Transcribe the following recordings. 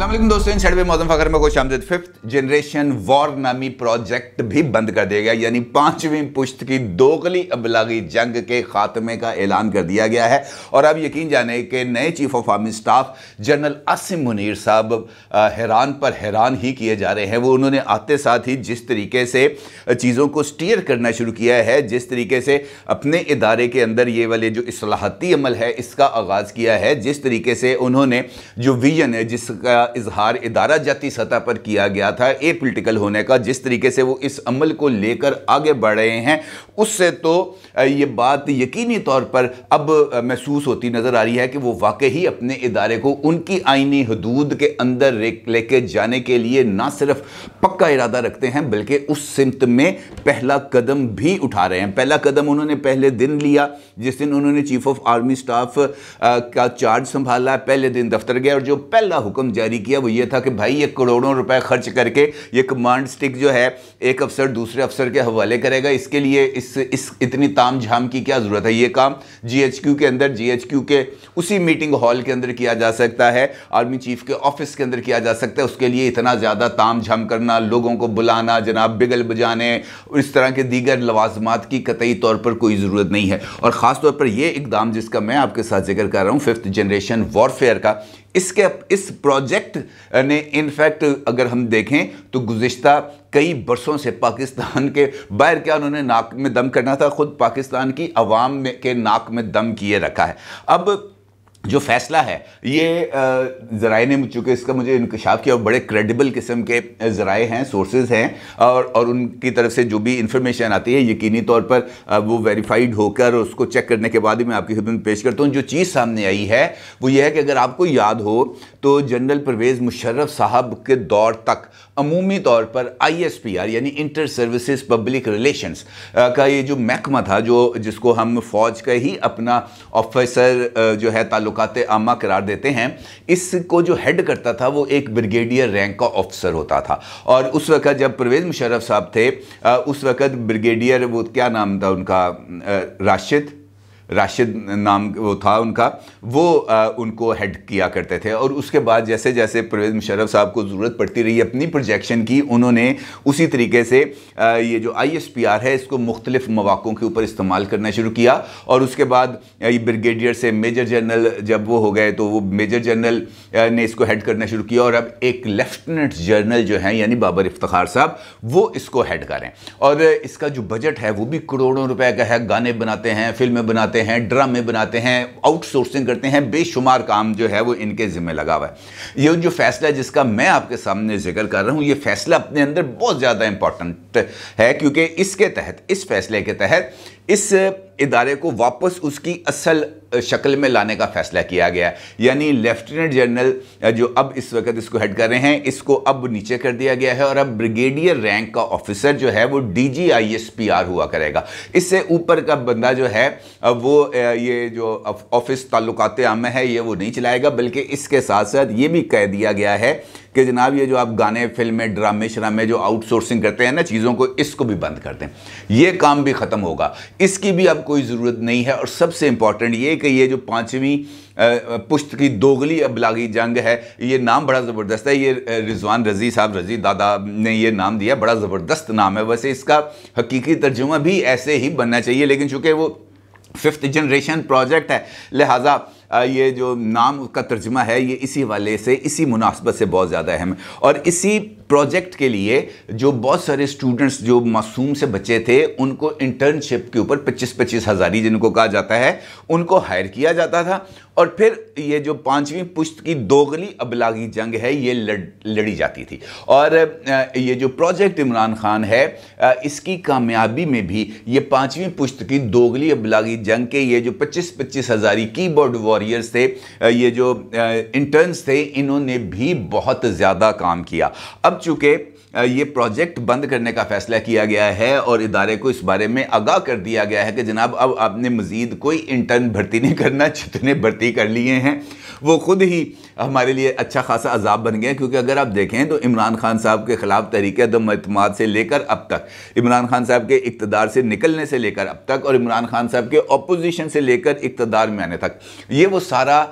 अस्सलाम वालेकुम दोस्तों, इन शर्ट मौसम फखर में खुश आमदीद। फिफ्थ जनरेशन वॉर नामी प्रोजेक्ट भी बंद कर दिया गया, यानी पांचवीं पुश्त की दोगली अबलागी जंग के खात्मे का ऐलान कर दिया गया है। और अब यकीन जाने कि नए chief of army staff general Asim Munir साहब हैरान पर हैरान ही किए जा रहे हैं। वो उन्होंने आते साथ ही जिस तरीके से चीज़ों को स्टीयर करना शुरू किया है, जिस तरीके से अपने इदारे के अंदर ये वाले जो इस्लाहती अमल है इसका आगाज़ किया है, जिस तरीके से उन्होंने जो विजन है जिसका इजहार इदारा जाती सतह पर किया गया था ए पॉलिटिकल होने का, जिस तरीके से वो इस अमल को लेकर आगे बढ़ रहे हैं, उससे तो ये बात यकीनी तौर पर अब महसूस होती नज़र आ रही है कि वो वाकई अपने इदारे को उनकी आईनी हदूद के अंदर लेके जाने के लिए ना सिर्फ पक्का इरादा रखते हैं बल्कि उस सिमत में पहला कदम भी उठा रहे हैं। पहला कदम उन्होंने पहले दिन लिया जिस दिन उन्होंने चीफ ऑफ आर्मी स्टाफ का चार्ज संभाला। पहले दिन दफ्तर गया और जो पहला हुक्म जारी किया वो ये था कि भाई ये करोड़ों रुपए खर्च करके ये कमांड स्टिक जो है एक अफसर दूसरे अफसर के हवाले करेगा, इसके लिए इस इतनी ताम झाम की क्या ज़रूरत है। ये काम जीएचक्यू के अंदर, जीएचक्यू के उसी मीटिंग हॉल के अंदर किया जा सकता है, आर्मी चीफ के ऑफिस के अंदर किया जा सकता है। उसके लिए इतना ज़्यादा ताम झाम करना, लोगों को बुलाना, जनाब बिगल बजाने, इस तरह के दीगर लवाजमात की कतई तौर पर कोई ज़रूरत नहीं है। और ख़ास तौर पर यह इकदाम जिसका मैं आपके साथ जिक्र कर रहा हूँ, फिफ्थ जनरेशन वॉरफेयर का, इस प्रोजेक्ट ने इनफैक्ट अगर हम देखें तो गुज़िश्ता कई बरसों से पाकिस्तान के बाहर क्या उन्होंने नाक में दम करना था, खुद पाकिस्तान की अवाम के नाक में दम किए रखा है। अब जो फैसला है ये ज़राए ने चूँकि इसका मुझे इंकशाफ किया और बड़े क्रेडिबल किस्म के ज़राए हैं, सोर्सेज हैं, और उनकी तरफ से जो भी इंफॉर्मेशन आती है यकीनी तौर पर वो वेरीफाइड होकर उसको चेक करने के बाद ही मैं आपकी खिदमत में पेश करता हूँ। जो चीज़ सामने आई है वो ये है कि अगर आपको याद हो तो जनरल परवेज़ मुशर्रफ साहब के दौर तक अमूमी तौर पर ISPR यानी इंटर सर्विसेज पब्लिक रिलेशंस का ये जो महकमा था, जो जिसको हम फ़ौज का ही अपना ऑफिसर जो है ताल्लुकात आमा करार देते हैं, इसको जो हेड करता था वो एक ब्रिगेडियर रैंक का ऑफिसर होता था। और उस वक़्त जब परवेज़ मुशर्रफ साहब थे उस वक़्त ब्रिगेडियर, वो क्या नाम था उनका, राशिद नाम वो था उनका, वो उनको हेड किया करते थे। और उसके बाद जैसे जैसे परवेज़ मुशर्रफ साहब को ज़रूरत पड़ती रही अपनी प्रोजेक्शन की, उन्होंने उसी तरीके से ये जो ISPR है इसको मुख्तलिफ मौक़ों के ऊपर इस्तेमाल करना शुरू किया। और उसके बाद ये ब्रिगेडियर से मेजर जनरल जब वो हो गए तो वो मेजर जनरल ने इसको हेड करना शुरू किया और अब एक लेफ्टिनेंट जनरल जो हैं यानी बाबर इफ्तिखार साहब वो इसको हेड करें। और इसका जो बजट है वो भी करोड़ों रुपए का है। गाने बनाते हैं, फिल्में बनाते हैं, ड्रामे बनाते हैं, आउटसोर्सिंग करते हैं, बेशुमार काम जो है वो इनके जिम्मे लगा हुआ है। ये जो फैसला जिसका मैं आपके सामने जिक्र कर रहा हूं, ये फैसला अपने अंदर बहुत ज़्यादा इंपॉर्टेंट है क्योंकि इसके तहत, इस फैसले के तहत इस इदारे को वापस उसकी असल शक्ल में लाने का फैसला किया गया। यानी लेफ्टिनेंट जनरल जो अब इस वक्त इसको हेड कर रहे हैं इसको अब नीचे कर दिया गया है और अब ब्रिगेडियर रैंक का ऑफिसर जो है वो DG ISPR हुआ करेगा। इससे ऊपर का बंदा जो है वो ये जो ऑफिस ताल्लुकात आमा है ये वो नहीं चलाएगा, बल्कि इसके साथ साथ ये भी कह दिया गया है कि जनाब ये जो आप गाने, फिल्में, ड्रामे शरामे जो आउटसोर्सिंग करते हैं ना चीज़ों को, इसको भी बंद कर दें। ये काम भी ख़त्म होगा, इसकी भी अब कोई ज़रूरत नहीं है। और सबसे इंपॉर्टेंट ये कि ये जो पाँचवीं पुश्त की दोगली अबलागी जंग है, ये नाम बड़ा ज़बरदस्त है। ये रिजवान रज़ी साहब, रज़ी दादा ने ये नाम दिया, बड़ा ज़बरदस्त नाम है। वैसे इसका हकीकी तर्जुमा भी ऐसे ही बनना चाहिए, लेकिन चूँकि वो फिफ्थ जनरेशन प्रोजेक्ट है लिहाजा ये जो नाम का तर्जुमा है ये इसी वाले से, इसी मुनासबत से बहुत ज़्यादा अहम है। और इसी प्रोजेक्ट के लिए जो बहुत सारे स्टूडेंट्स जो मासूम से बच्चे थे उनको इंटर्नशिप के ऊपर 25-25 हज़ारी जिनको कहा जाता है उनको हायर किया जाता था। और फिर ये जो पाँचवीं पुश्त की दोगली अबलागी जंग है ये लड़ी जाती थी। और ये जो प्रोजेक्ट इमरान खान है इसकी कामयाबी में भी ये पाँचवीं पुश्त की दोगली अबलागी जंग के ये जो 25-25 हज़ारी कीबोर्ड वॉरियर्स थे, ये जो इंटर्न्स थे, इन्होंने भी बहुत ज़्यादा काम किया। अब चूँकि ये प्रोजेक्ट बंद करने का फैसला किया गया है और इदारे को इस बारे में आगाह कर दिया गया है कि जनाब अब आपने मज़ीद कोई इंटर्न भर्ती नहीं करना, जितने भर्ती कर लिए हैं वो खुद ही हमारे लिए अच्छा खासा अजाब बन गया। क्योंकि अगर आप देखें तो इमरान खान साहब के खिलाफ तहरीक अदम एतमाद से लेकर अब तक, इमरान खान साहब के इक़्तिदार से निकलने से लेकर अब तक, और इमरान खान साहब के अपोजिशन से लेकर इक़्तिदार में आने तक, ये वो सारा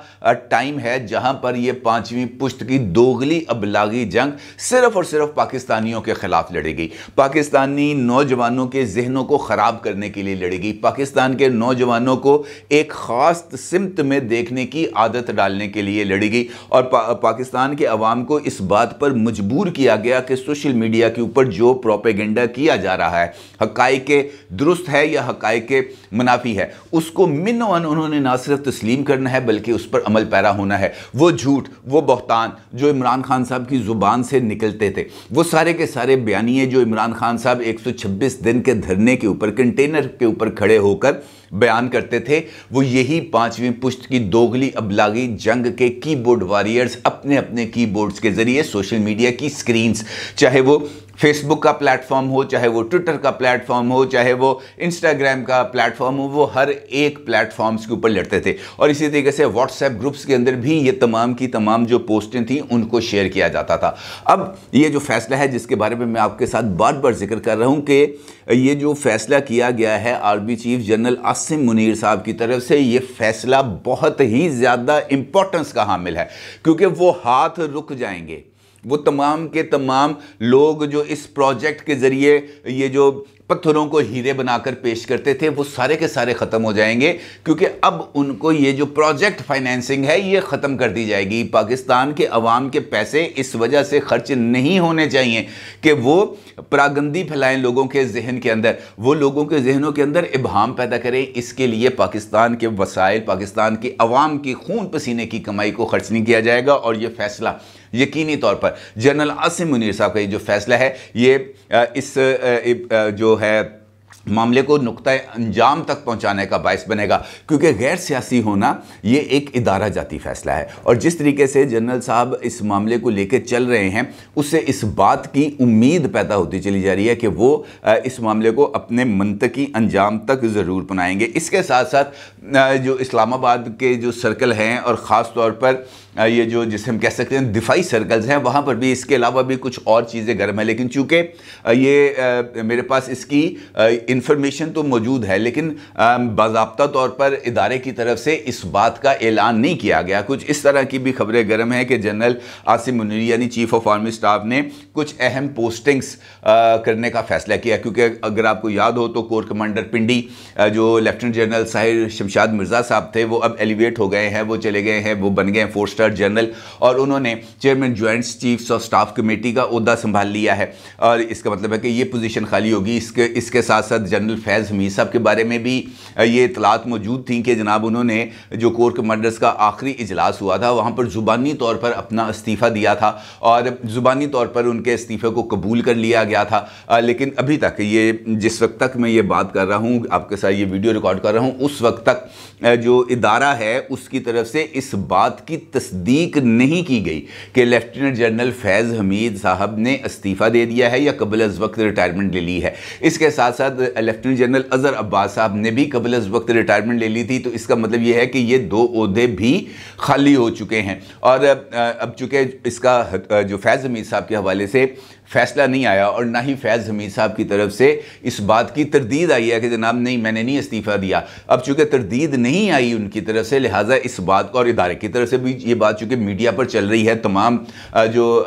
टाइम है जहां पर ये पांचवीं पुश्त की दोगली अबलागी जंग सिर्फ और सिर्फ पाकिस्तानियों के खिलाफ लड़ेगी, पाकिस्तानी नौजवानों के जहनों को ख़राब करने के लिए लड़ेगी, पाकिस्तान के नौजवानों को एक ख़ास सिमत में देखने की आदत डालने के लिए लड़ेगी। और पाकिस्तान के अवाम को इस बात पर मजबूर किया गया कि सोशल मीडिया के ऊपर जो प्रोपेगेंडा किया जा रहा है, हक़ाइक़ दुरुस्त है या हक़ाइक़ मुनाफी है, उसको मिनवन उन्होंने ना सिर्फ तस्लीम करना है बल्कि उस पर अमल पैरा होना है। वो झूठ, वो बहतान जो इमरान खान साहब की ज़ुबान से निकलते थे, वो सारे के सारे बयानिए जो इमरान खान साहब 126 दिन के धरने के ऊपर, कंटेनर के ऊपर खड़े होकर बयान करते थे, वो यही पांचवीं पुश्त की दोगली अबलागी जंग के कीबोर्ड वॉरियर्स अपने अपने कीबोर्ड्स के जरिए सोशल मीडिया की स्क्रीन्स, चाहे वो फेसबुक का प्लेटफॉर्म हो, चाहे वो ट्विटर का प्लेटफॉर्म हो, चाहे वो इंस्टाग्राम का प्लेटफॉर्म हो, वो हर एक प्लेटफॉर्म्स के ऊपर लड़ते थे। और इसी तरीके से व्हाट्सएप ग्रुप्स के अंदर भी ये तमाम की तमाम जो पोस्टें थी उनको शेयर किया जाता था। अब ये जो फैसला है जिसके बारे में मैं आपके साथ बार बार जिक्र कर रहा हूँ कि ये जो फैसला किया गया है army chief general Asim Munir साहब की तरफ से, ये फैसला बहुत ही ज़्यादा इंपॉर्टेंस का हामिल है, क्योंकि वो हाथ रुक जाएंगे, वो तमाम के तमाम लोग जो इस प्रोजेक्ट के ज़रिए ये जो पत्थरों को हीरे बनाकर पेश करते थे, वो सारे के सारे ख़त्म हो जाएंगे। क्योंकि अब उनको ये जो प्रोजेक्ट फाइनेंसिंग है ये ख़त्म कर दी जाएगी। पाकिस्तान के अवाम के पैसे इस वजह से खर्च नहीं होने चाहिए कि वो परागंदी फैलाएं लोगों के जहन के अंदर, वो लोगों के जहनों के अंदर इबहाम पैदा करें। इसके लिए पाकिस्तान के वसाइल, पाकिस्तान की अवाम की खून पसीने की कमाई को खर्च नहीं किया जाएगा। और ये फैसला यकीनी तौर पर जनरल आसिम मुनीर साहब का ये जो फैसला है, ये इस जो है मामले को नुक्ता अंजाम तक पहुंचाने का बायस बनेगा। क्योंकि गैर सियासी होना ये एक इदारा जाती फैसला है, और जिस तरीके से जनरल साहब इस मामले को लेकर चल रहे हैं, उससे इस बात की उम्मीद पैदा होती चली जा रही है कि वो इस मामले को अपने मंतकी अंजाम तक ज़रूर पहुंचाएंगे। इसके साथ साथ जो इस्लामाबाद के जो सर्कल हैं, और ख़ास तौर पर ये जो जिसे हम कह सकते हैं दिफाई सर्कल्स हैं, वहाँ पर भी इसके अलावा भी कुछ और चीज़ें गर्म है। लेकिन चूँकि ये मेरे पास इसकी इंफॉर्मेशन तो मौजूद है, लेकिन बाज़ाब्ता तौर पर इदारे की तरफ से इस बात का ऐलान नहीं किया गया। कुछ इस तरह की भी खबरें गर्म हैं कि जनरल आसिम मुनीर यानी चीफ ऑफ आर्मी स्टाफ ने कुछ अहम पोस्टिंग्स करने का फैसला किया। क्योंकि अगर आपको याद हो तो कोर कमांडर पिंडी जो लेफ्टिनेंट जनरल साहिर शमशाद मिर्ज़ा साहब थे, वो अब एलिवेट हो गए हैं, वो चले गए हैं, वो बन गए 4 स्टार जनरल, और उन्होंने chairman joint chiefs of staff committee का ओहदा संभाल लिया है। और इसका मतलब है कि ये पोजीशन खाली होगी। इसके साथ साथ जनरल फैज़ हमीद साहब के बारे में भी ये इतलात मौजूद थी कि जनाब उन्होंने जो कोर कमांडर्स का आखिरी इजलास हुआ था वहाँ पर ज़ुबानी तौर पर अपना इस्तीफ़ा दिया था, और ज़ुबानी तौर पर उनके इस्तीफ़े को कबूल कर लिया गया था। लेकिन अभी तक ये जिस वक्त तक मैं ये बात कर रहा हूँ, आपके साथ ये वीडियो रिकॉर्ड कर रहा हूँ, उस वक्त तक जो इदारा है उसकी तरफ से इस बात की तस्दीक नहीं की गई कि लेफ्टिनेंट जनरल फैज़ हमीद साहब ने इस्तीफ़ा दे दिया है या कबल अज़ वक्त रिटायरमेंट ले ली है। इसके साथ साथ लेफ्टिनेंट जनरल अज़हर अब्बास साहब ने भी कबल अज़ वक्त रिटायरमेंट ले ली थी। तो इसका मतलब ये है कि ये 2 ओहदे भी खाली हो चुके हैं। और अब चूँकि इसका जो फैज़ हमीद साहब के हवाले से फैसला नहीं आया, और ना ही फैज़ हमीद साहब की तरफ से इस बात की तरदीद आई है कि जनाब नहीं, मैंने नहीं इस्तीफ़ा दिया। अब चूँकि तरदीद नहीं आई उनकी तरफ से, लिहाजा इस बात को, और इदारे की तरफ से भी ये बात चूँकि मीडिया पर चल रही है, तमाम जो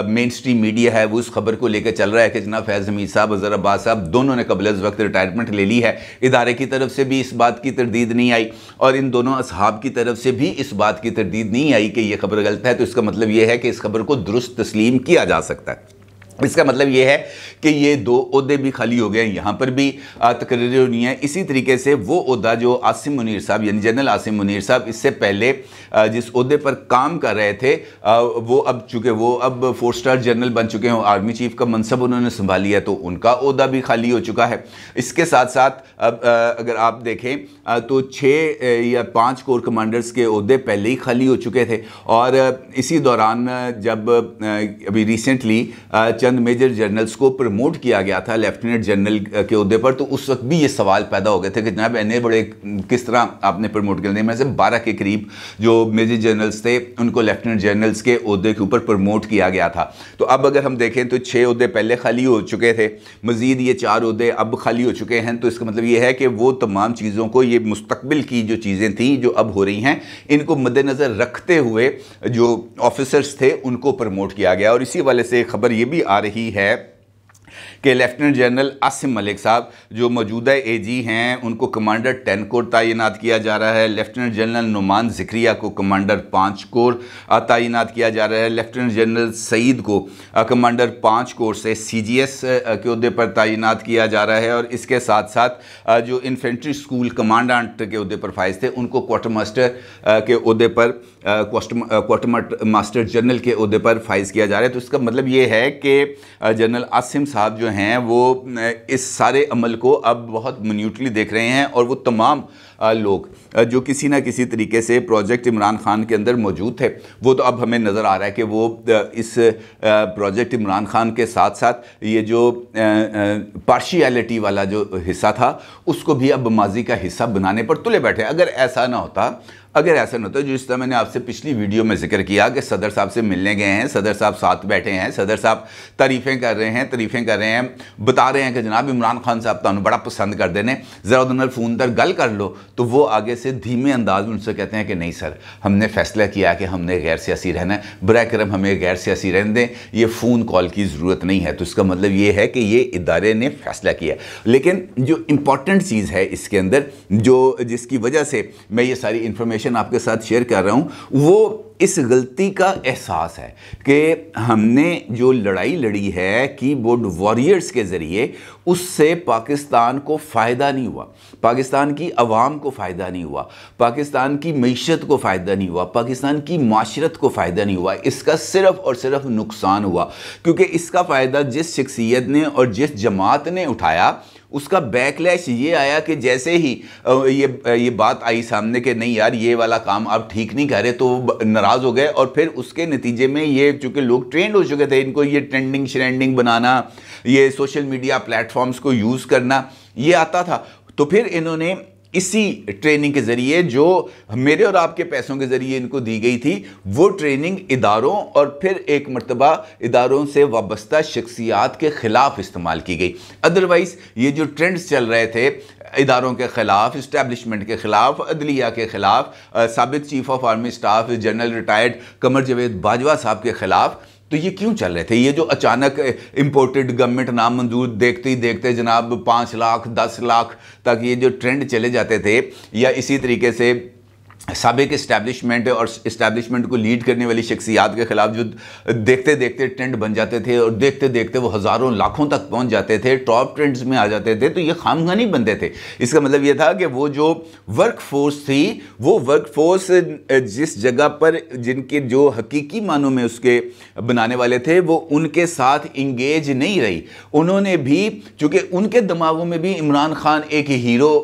मेन स्ट्रीम मीडिया है वो उस खबर को लेकर चल रहा है कि जनाब फैज़ हमीद साहब, अज़हर अब्बास साहब दोनों ने कबल अज़ वक्त रिटायरमेंट ले ली है। इदारे की तरफ से भी इस बात की तरदीद नहीं आई, और इन दोनों असहाब की तरफ से भी इस बात की तरदीद नहीं आई कि यह खबर गलत है। तो इसका मतलब ये है कि इस खबर को दुरुस्त तस्लीम किया जा सकता है। इसका मतलब ये है कि ये 2 ओहदे भी खाली हो गए, यहाँ पर भी तकरीरें होनी है। इसी तरीके से वो ओहदा जो आसिम मुनीर साहब यानी जनरल आसिम मुनीर साहब इससे पहले जिस ओहदे पर काम कर रहे थे, वो अब चूँकि वो अब 4 स्टार जनरल बन चुके हैं, आर्मी चीफ का मनसब उन्होंने संभाल लिया, तो उनका ओहदा भी खाली हो चुका है। इसके साथ साथ अब अगर आप देखें तो 6 या 5 कोर कमांडर्स के ओहदे पहले ही खाली हो चुके थे। और इसी दौरान जब अभी रिसेंटली चंद मेजर जनरल्स को प्रमोट किया गया था लेफ्टिनेंट जनरल के ओहदे पर, तो उस वक्त भी ये सवाल पैदा हो गए थे कि जनाब इन्हें बड़े किस तरह आपने प्रमोट कर दिया। में से 12 के करीब जो मेजर जनरल्स थे उनको लेफ्टिनेंट जनरल्स के ओहदे के ऊपर प्रमोट किया गया था। तो अब अगर हम देखें तो 6 ओहदे पहले खाली हो चुके थे, मजीद ये 4 ओहदे अब खाली हो चुके हैं। तो इसका मतलब ये है कि वो तमाम चीज़ों को, ये मुस्तकबिल की जो चीज़ें थी जो अब हो रही हैं, इनको मद्देनज़र रखते हुए जो ऑफिसर्स थे उनको प्रमोट किया गया। और इसी वाले से खबर ये भी आ रही है कि लेफ्टिनेंट जनरल आसिम मलिक साहब जो मौजूदा एजी हैं उनको कमांडर 10 कोर तैनात किया जा रहा है। लेफ्टिनेंट जनरल नुमान ज़िक्रिया को कमांडर 5 कोर तैनात किया जा रहा है। लेफ्टिनेंट जनरल सईद को कमांडर 5 कोर से CGS के ओहदे पर तैनात किया जा रहा है। और इसके साथ साथ जो इन्फेंट्री स्कूल कमांडेंट के ओहदे पर फाइज थे उनको क्वार्टर मास्टर के ओहदे पर क्वार्टर मास्टर जनरल के ओहदे पर फाइज किया जा रहा है। तो इसका मतलब ये है कि जनरल आसिम साहब जो हैं वो इस सारे अमल को अब बहुत मिन्यूटली देख रहे हैं। और वो तमाम लोग जो किसी ना किसी तरीके से प्रोजेक्ट इमरान खान के अंदर मौजूद थे, वो तो अब हमें नज़र आ रहा है कि वो इस प्रोजेक्ट इमरान खान के साथ साथ ये जो पार्शियलिटी वाला जो हिस्सा था उसको भी अब माजी का हिस्सा बनाने पर तुले बैठे। अगर ऐसा ना होता जिस तरह मैंने आपसे पिछली वीडियो में जिक्र किया कि सदर साहब से मिलने गए हैं, सदर साहब साथ बैठे हैं, सदर साहब तारीफ़ें कर रहे हैं, बता रहे हैं कि जनाब इमरान खान साहब तो बड़ा पसंद कर देने, ज़रा उन्होंने फ़ोन पर गल कर लो। तो वो आगे से धीमे अंदाज में उनसे कहते हैं कि नहीं सर, हमने फ़ैसला किया कि हमने गैर सियासी रहना है, बराए करम हमें गैर सियासी रहने दें, ये फ़ोन कॉल की ज़रूरत नहीं है। तो इसका मतलब ये है कि ये इदारे ने फ़ैसला किया। लेकिन जो इम्पॉर्टेंट चीज़ है इसके अंदर, जो जिसकी वजह से मैं ये सारी इन्फॉर्मेशन आपके साथ शेयर कर रहा हूं, वो इस गलती का एहसास है कि हमने जो लड़ाई लड़ी है कीबोर्ड वॉरियर्स के ज़रिए, उससे पाकिस्तान को फ़ायदा नहीं हुआ, पाकिस्तान की अवाम को फ़ायदा नहीं हुआ, पाकिस्तान की मईशत को फ़ायदा नहीं हुआ, पाकिस्तान की माशरत को फ़ायदा नहीं हुआ। इसका सिर्फ़ और सिर्फ नुकसान हुआ, क्योंकि इसका फ़ायदा जिस शख्सियत ने और जिस जमात ने उठाया उसका बैकलैश ये आया कि जैसे ही ये बात आई सामने कि नहीं यार ये वाला काम आप ठीक नहीं कर रहे, तो नाराज़ हो गए। और फिर उसके नतीजे में ये चूँकि लोग ट्रेंड हो चुके थे, इनको ये ट्रेंडिंग श्रेंडिंग बनाना, ये सोशल मीडिया प्लेटफॉर्म्स को यूज़ करना ये आता था। तो फिर इन्होंने इसी ट्रेनिंग के ज़रिए जो मेरे और आपके पैसों के ज़रिए इनको दी गई थी, वो ट्रेनिंग इदारों और फिर एक मरतबा इदारों से वाबस्ता शख्सियात के ख़िलाफ़ इस्तेमाल की गई। अदरवाइज़ ये जो ट्रेंड्स चल रहे थे इदारों के ख़िलाफ़, इस्टेब्लिशमेंट के ख़िलाफ़, अदलिया के ख़िलाफ़, साबिक़ chief of army staff general retired Qamar Javed Bajwa साहब के ख़िलाफ़, तो ये क्यों चल रहे थे? ये जो अचानक इंपोर्टेड गवर्नमेंट नामंजूर देखते ही देखते जनाब 5 लाख 10 लाख तक ये जो ट्रेंड चले जाते थे, या इसी तरीके से साबिक इस्टेब्लिशमेंट और इस्टेब्लिशमेंट को लीड करने वाली शख्सियात के ख़िलाफ़ जो देखते देखते ट्रेंड बन जाते थे और देखते देखते वो हज़ारों लाखों तक पहुंच जाते थे, टॉप ट्रेंड्स में आ जाते थे, तो ये खामखा नहीं बनते थे। इसका मतलब ये था कि वो जो वर्क फोर्स थी, वो वर्क फोर्स जिस जगह पर जिनके जो हकीकी मानों में उसके बनाने वाले थे वो उनके साथ इंगेज नहीं रही। उन्होंने भी, चूँकि उनके दिमागों में भी इमरान खान एक हीरो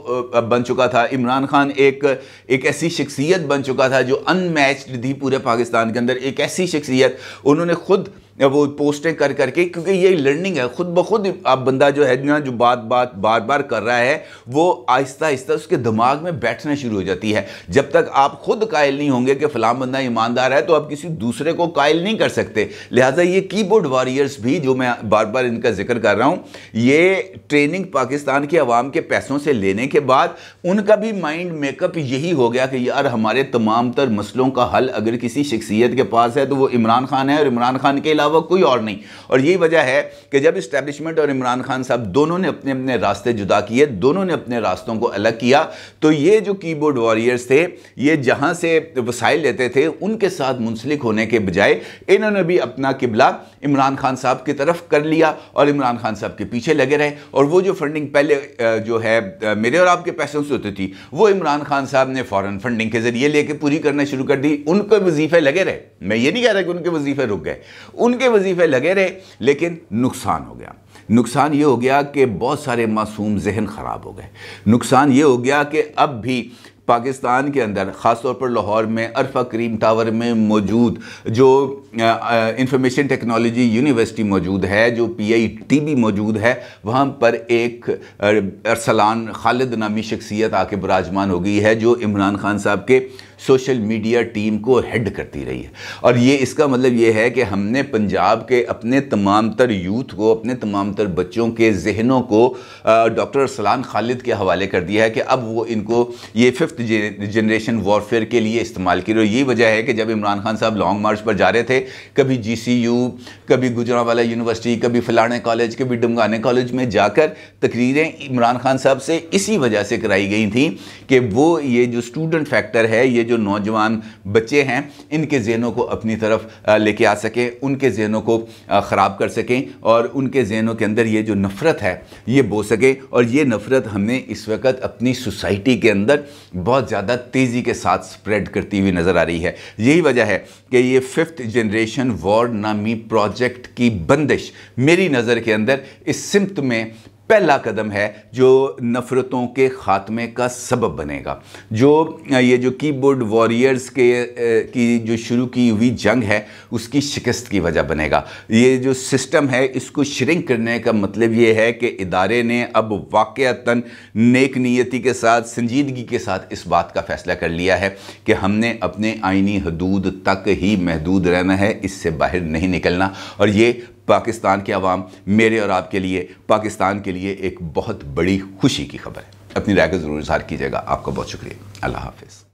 बन चुका था, इमरान खान एक ऐसी शख्सियत बन चुका था जो अनमैच्ड थी पूरे पाकिस्तान के अंदर। एक ऐसी शख्सियत उन्होंने खुद वो पोस्टें कर करके, क्योंकि ये लर्निंग है, खुद ब खुद आप बंदा जो है ना, जो बात बार बार कर रहा है, वो आहिस्ता आहिस्ता उसके दिमाग में बैठना शुरू हो जाती है। जब तक आप खुद कायल नहीं होंगे कि फ़लाँ बंदा ईमानदार है, तो आप किसी दूसरे को कायल नहीं कर सकते। लिहाजा ये कीबोर्ड वॉरियर्स भी, जो मैं बार बार इनका जिक्र कर रहा हूँ, ये ट्रेनिंग पाकिस्तान के अवाम के पैसों से लेने के बाद उनका भी माइंड मेकअप यही हो गया कि यार हमारे तमाम तर मसलों का हल अगर किसी शख्सियत के पास है तो वो इमरान खान है, और इमरान खान के अलावा कोई और नहीं। और यही वजह है कि जब इस्टेब्लिशमेंट और इमरान खान साहब दोनों ने अपने अपने रास्ते जुदा किए, दोनों ने अपने रास्तों को अलग किया, तो ये जो कीबोर्ड वॉरियर्स थे, ये जहां से वसाइल लेते थे उनके साथ मुंसलिक होने के बजाय इन्होंने भी अपना किबला इमरान खान साहब की तरफ कर लिया और इमरान खान साहब के पीछे लगे रहे। और वो जो फंडिंग पहले जो है मेरे और आपके पैसों से होती थी, वो इमरान खान साहब ने फॉरेन फंडिंग के जरिए लेके पूरी करना शुरू कर दी। उनके वजीफे लगे रहे, मैं ये नहीं कह रहा कि उनके वजीफे रुक गए, उनके वजीफे लगे रहे, लेकिन नुकसान हो गया। नुकसान ये हो गया कि बहुत सारे मासूम जहन ख़राब हो गए। नुकसान ये हो गया कि अब भी पाकिस्तान के अंदर ख़ासतौर पर लाहौर में अरफा करीम टावर में मौजूद जो इंफॉर्मेशन टेक्नोलॉजी यूनिवर्सिटी मौजूद है, जो PITB मौजूद है, वहाँ पर एक अरसलान खालिद नामी शख्सियत आके विराजमान हो गई है, जो इमरान खान साहब के सोशल मीडिया टीम को हेड करती रही है। और ये इसका मतलब ये है कि हमने पंजाब के अपने तमाम तर यूथ को, अपने तमाम तर बच्चों के जहनों को डॉक्टर अरसलान खालिद के हवाले कर दिया है कि अब वो इनको ये 5th जनरेशन वॉरफेयर के लिए इस्तेमाल की। और यही वजह है कि जब इमरान खान साहब लॉन्ग मार्च पर जा रहे थे, कभी GCU, कभी गुजरांवाला यूनिवर्सिटी, कभी फलाने कॉलेज, कभी डमगाने कॉलेज में जाकर तकरीरें इमरान खान साहब से इसी वजह से कराई गई थी कि वो ये जो स्टूडेंट फैक्टर है, ये जो नौजवान बच्चे हैं, इनके जहनों को अपनी तरफ लेके आ सकें, उनके जहनों को ख़राब कर सकें और उनके जहनों के अंदर ये जो नफ़रत है ये बो सके। और ये नफ़रत हमने इस वक्त अपनी सोसाइटी के अंदर बहुत ज़्यादा तेज़ी के साथ स्प्रेड करती हुई नज़र आ रही है। यही वजह है कि ये 5th जनरेशन वॉर नामी प्रोजेक्ट की बंदिश मेरी नज़र के अंदर इस सिमत में पहला कदम है जो नफ़रतों के ख़ात्मे का सबब बनेगा। जो ये जो कीबोर्ड वॉरियर्स की जो शुरू की हुई जंग है उसकी शिकस्त की वजह बनेगा। ये जो सिस्टम है इसको श्रिंक करने का मतलब ये है कि इदारे ने अब वाक़अतन नेक नीयती के साथ, संजीदगी के साथ इस बात का फ़ैसला कर लिया है कि हमने अपने आइनी हदूद तक ही महदूद रहना है, इससे बाहर नहीं निकलना। और ये पाकिस्तान के अवाम, मेरे और आपके लिए, पाकिस्तान के लिए एक बहुत बड़ी खुशी की खबर है। अपनी राय का ज़रूर इज़हार कीजिएगा। आपका बहुत शुक्रिया। अल्लाह हाफ़िज़।